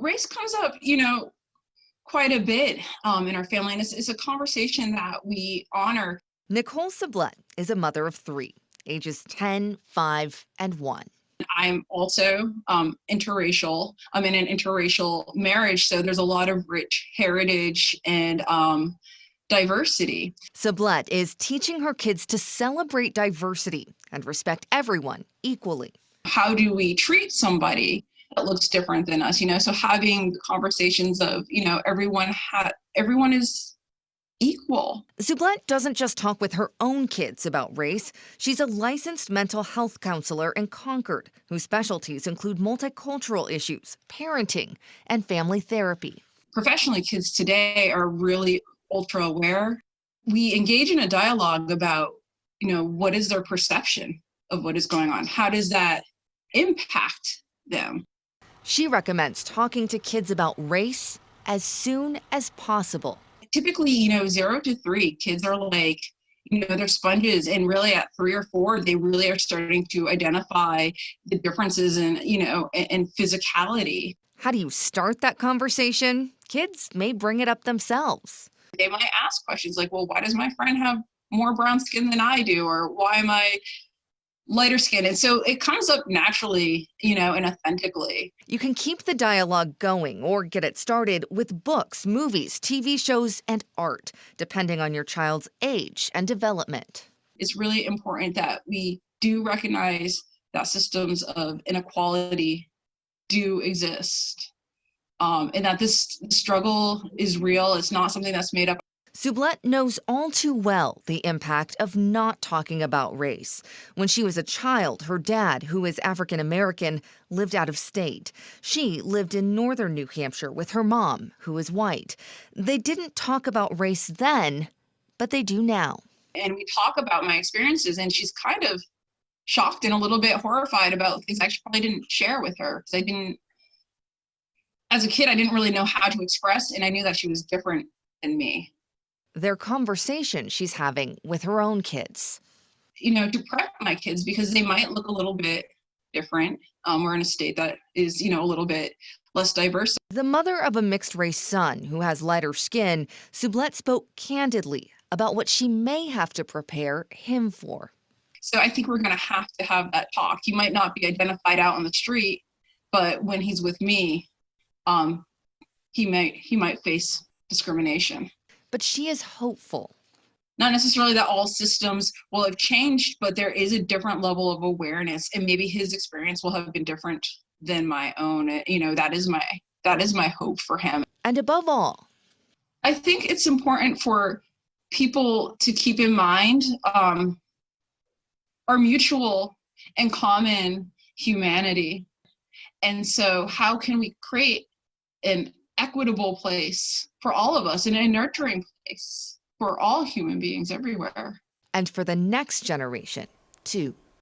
Race comes up, quite a bit in our family, and it's a conversation that we honor. Nicole Sublette is a mother of three, ages 10, 5, and 1. I'm also interracial. I'm in an interracial marriage, so there's a lot of rich heritage and diversity. Sublette is teaching her kids to celebrate diversity and respect everyone equally. How do we treat somebody that looks different than us? So having conversations of, everyone is equal. Sublette doesn't just talk with her own kids about race. She's a licensed mental health counselor in Concord, whose specialties include multicultural issues, parenting, and family therapy. Professionally, kids today are really ultra aware. We engage in a dialogue about, what is their perception of what is going on? How does that impact them? She recommends talking to kids about race as soon as possible. Typically, 0 to 3, kids are like, they're sponges. And really at 3 or 4, they really are starting to identify the differences in physicality. How do you start that conversation? Kids may bring it up themselves. They might ask questions like, well, why does my friend have more brown skin than I do? Or why am I lighter skin? And so it comes up naturally, and authentically. You can keep the dialogue going or get it started with books, movies, TV shows, and art, depending on your child's age and development. It's really important that we do recognize that systems of inequality do exist, and that this struggle is real. It's not something that's made up. Sublette knows all too well the impact of not talking about race. When she was a child, her dad, who is African American, lived out of state. She lived in northern New Hampshire with her mom, who is white. They didn't talk about race then, but they do now. And we talk about my experiences, and she's kind of shocked and a little bit horrified about things I probably didn't share with her, because as a kid, I didn't really know how to express, and I knew that she was different than me. Their conversation she's having with her own kids. To prep my kids, because they might look a little bit different. We're in a state that is, a little bit less diverse. The mother of a mixed-race son who has lighter skin, Sublette spoke candidly about what she may have to prepare him for. So I think we're going to have that talk. He might not be identified out on the street, but when he's with me, he might face discrimination. But she is hopeful. Not necessarily that all systems will have changed, but there is a different level of awareness, and maybe his experience will have been different than my own. That is my hope for him. And above all, I think it's important for people to keep in mind our mutual and common humanity. And so how can we create an equitable place for all of us and a nurturing place for all human beings everywhere? and for the next generation, too.